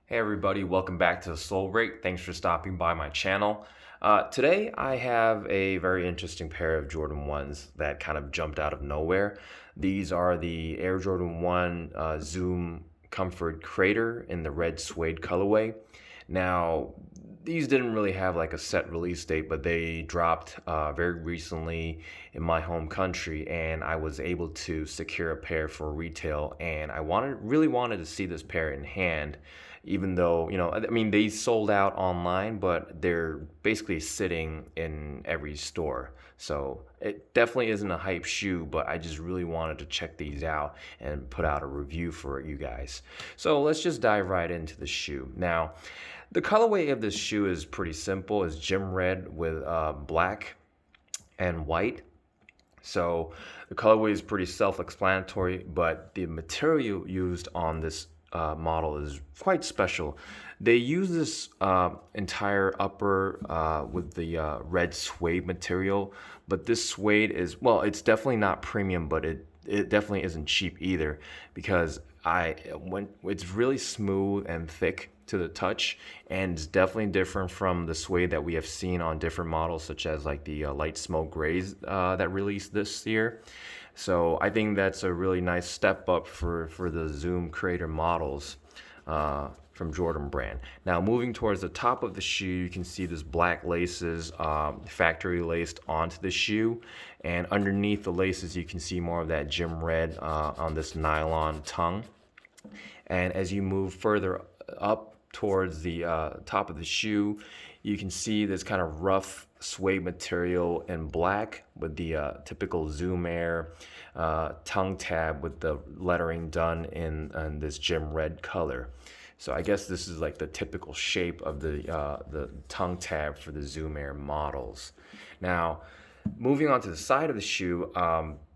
Hey everybody, welcome back to the Soul Break. Thanks for stopping by my channel. Today I have a very interesting pair of Jordan 1s that kind of jumped out of nowhere. These are the Air Jordan 1 Zoom Comfort Crater in the red suede colorway. Now, these didn't really have like a set release date, but they dropped very recently in my home country, and I was able to secure a pair for retail. And I really wanted to see this pair in hand, even though I mean they sold out online, but they're basically sitting in every store. So it definitely isn't a hype shoe, but I just really wanted to check these out and put out a review for you guys. So let's just dive right into the shoe. Now, the colorway of this shoe is pretty simple. It's gym red with black and white. So the colorway is pretty self-explanatory, but the material used on this model is quite special. They use this entire upper with the red suede material, but this suede is, well, it's definitely not premium, but it definitely isn't cheap either, because it's really smooth and thick to the touch, and it's definitely different from the suede that we have seen on different models, such as like the light smoke grays that released this year. So I think that's a really nice step up for the Zoom Creator models from Jordan brand. Now, moving towards the top of the shoe, you can see this black laces factory laced onto the shoe, and underneath the laces you can see more of that gym red on this nylon tongue. And as you move further up towards the top of the shoe, you can see this kind of rough suede material in black with the typical Zoom Air tongue tab with the lettering done in this gym red color. So I guess this is like the typical shape of the tongue tab for the Zoom Air models. Now, moving on to the side of the shoe,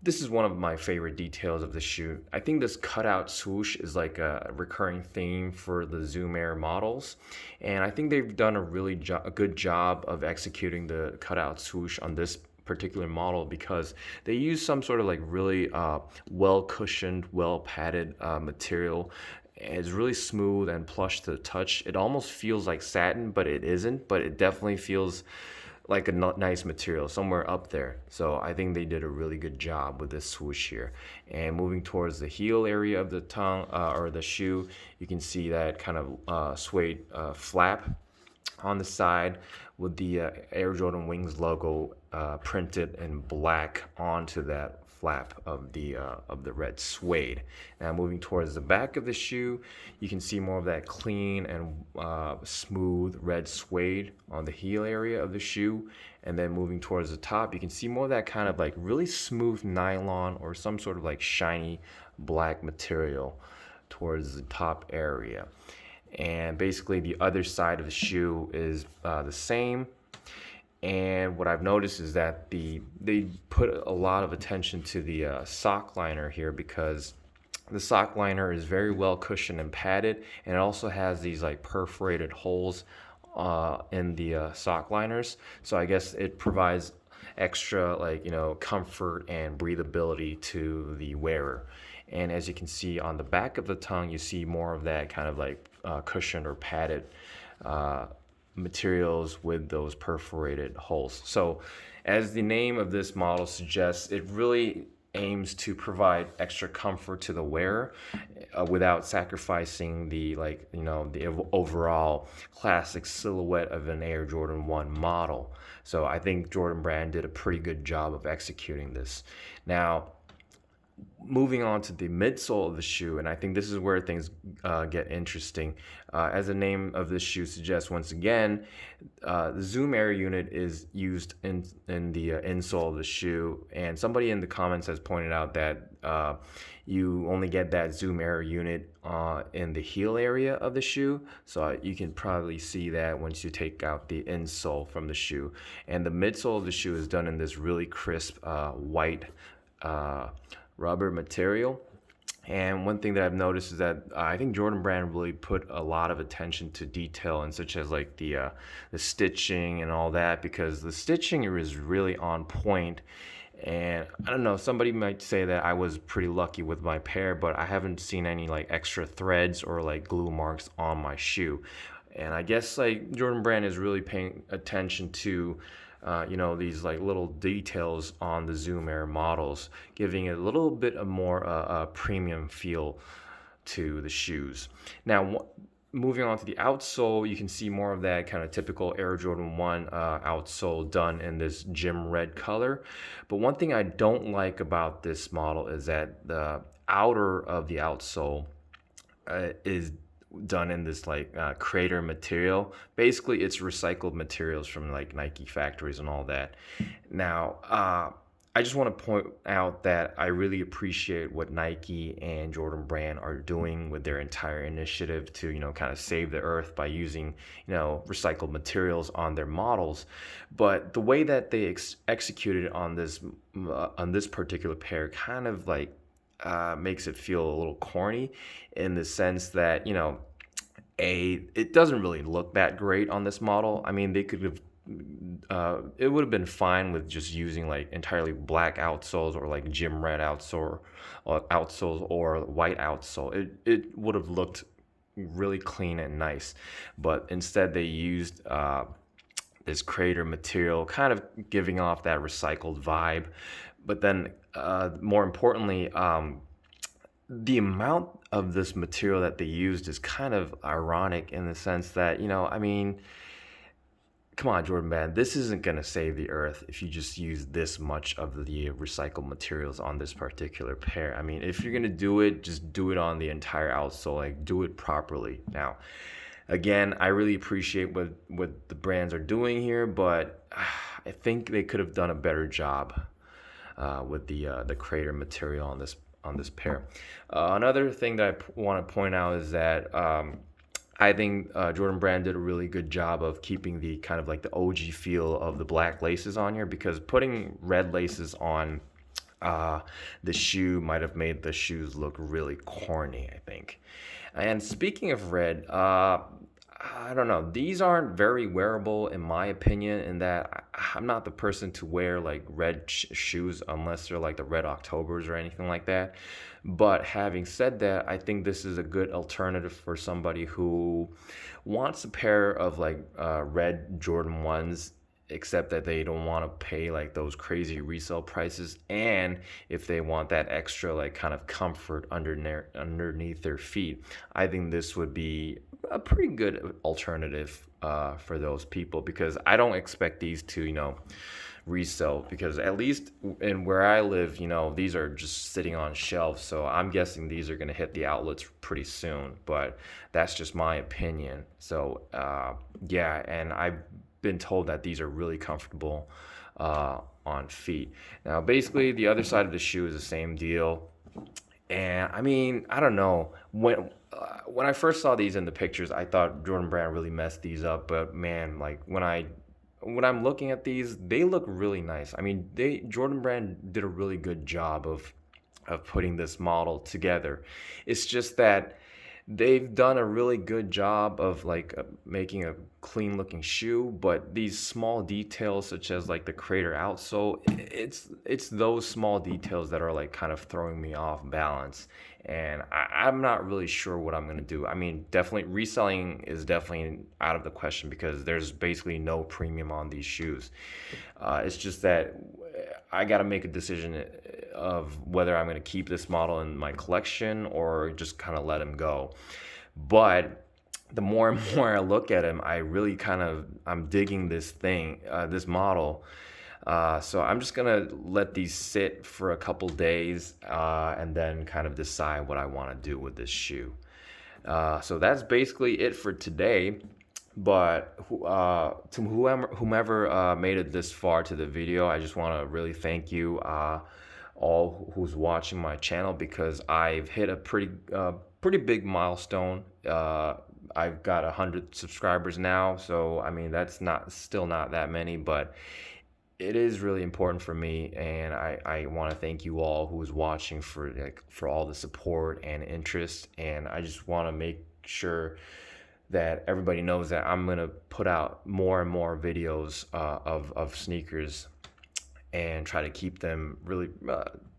this is one of my favorite details of the shoe. I think this cutout swoosh is like a recurring theme for the Zoom Air models, and I think they've done a really good job of executing the cutout swoosh on this particular model, because they use some sort of like really well cushioned, well padded material. It's really smooth and plush to the touch. It almost feels like satin, but it isn't, but it definitely feels like a nice material, somewhere up there. So I think they did a really good job with this swoosh here. And moving towards the heel area of the tongue or the shoe, you can see that kind of suede flap on the side with the Air Jordan Wings logo printed in black onto that flap of the red suede. Now, moving towards the back of the shoe, you can see more of that clean and smooth red suede on the heel area of the shoe. And then moving towards the top, you can see more of that kind of like really smooth nylon or some sort of like shiny black material towards the top area. And basically the other side of the shoe is the same. And what I've noticed is that they put a lot of attention to the sock liner here, because the sock liner is very well cushioned and padded, and it also has these like perforated holes in the sock liners. So I guess it provides extra comfort and breathability to the wearer. And as you can see on the back of the tongue, you see more of that kind of like cushioned or padded materials with those perforated holes. So as the name of this model suggests, it really aims to provide extra comfort to the wearer without sacrificing the overall classic silhouette of an Air Jordan 1 model. So I think Jordan Brand did a pretty good job of executing this. Now, moving on to the midsole of the shoe, and I think this is where things get interesting. As the name of this shoe suggests, once again, the Zoom Air unit is used in the insole of the shoe, and somebody in the comments has pointed out that you only get that Zoom Air unit in the heel area of the shoe, so you can probably see that once you take out the insole from the shoe. And the midsole of the shoe is done in this really crisp white rubber material. And one thing that I've noticed is that I think Jordan Brand really put a lot of attention to detail, and such as like the stitching and all that, because the stitching is really on point, And I don't know, somebody might say that I was pretty lucky with my pair, but I haven't seen any like extra threads or like glue marks on my shoe. And I guess like Jordan Brand is really paying attention to these like little details on the Zoom Air models, giving it a little bit of more premium feel to the shoes. Now, moving on to the outsole, you can see more of that kind of typical Air Jordan 1 outsole done in this gym red color. But one thing I don't like about this model is that the outer of the outsole is done in this like crater material. Basically, it's recycled materials from like Nike factories and all that. Now, I just want to point out that I really appreciate what Nike and Jordan Brand are doing with their entire initiative to, kind of save the earth by using, recycled materials on their models. But the way that they executed on this particular pair kind of like makes it feel a little corny in the sense that, it doesn't really look that great on this model. I mean, they could have it would have been fine with just using like entirely black outsoles or like gym red outsoles or white outsole. It would have looked really clean and nice, but instead they used this crater material, kind of giving off that recycled vibe. But then, more importantly, the amount of this material that they used is kind of ironic in the sense that, I mean, come on, Jordan man, this isn't going to save the earth if you just use this much of the recycled materials on this particular pair. I mean, if you're going to do it, just do it on the entire outsole, like do it properly. Now, again, I really appreciate what the brands are doing here, but I think they could have done a better job with the crater material on this pair. Another thing that I want to point out is that I think Jordan Brand did a really good job of keeping the kind of like the OG feel of the black laces on here, because putting red laces on the shoe might have made the shoes look really corny, I think. And speaking of red, I don't know. These aren't very wearable in my opinion, in that I'm not the person to wear like red shoes unless they're like the Red Octobers or anything like that. But having said that, I think this is a good alternative for somebody who wants a pair of like red Jordan 1s, except that they don't want to pay like those crazy resale prices, and if they want that extra like kind of comfort underneath their feet, I think this would be a pretty good alternative for those people, because I don't expect these to resell, because at least in where I live, these are just sitting on shelves, so I'm guessing these are going to hit the outlets pretty soon. But that's just my opinion. So yeah, and I've been told that these are really comfortable on feet. Now, basically, the other side of the shoe is the same deal. And I mean, I don't know. When I first saw these in the pictures, I thought Jordan Brand really messed these up. But man, like when I'm looking at these, they look really nice. I mean, Jordan Brand did a really good job of putting this model together. It's just that they've done a really good job of like making a clean looking shoe, but these small details such as like the crater outsole, it's those small details that are like kind of throwing me off balance, and I'm not really sure what I'm gonna do. I mean, definitely reselling is definitely out of the question, because there's basically no premium on these shoes. It's just that I got to make a decision of whether I'm going to keep this model in my collection or just kind of let him go. But the more and more I look at him, I really I'm digging this model. So I'm just going to let these sit for a couple days and then kind of decide what I want to do with this shoe. So that's basically it for today. But to whomever made it this far to the video, I just want to really thank you all who's watching my channel, because I've hit a pretty big milestone. I've got 100 subscribers now, so I mean that's still not that many, but it is really important for me, and I want to thank you all who's watching for all the support and interest. And I just want to make sure that everybody knows that I'm gonna put out more and more videos of sneakers and try to keep them really,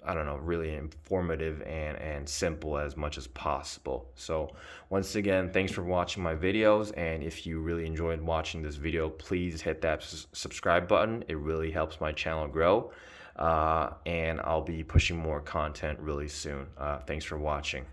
I don't know, really informative and simple as much as possible. So once again, thanks for watching my videos. And if you really enjoyed watching this video, please hit that subscribe button. It really helps my channel grow. And I'll be pushing more content really soon. Thanks for watching.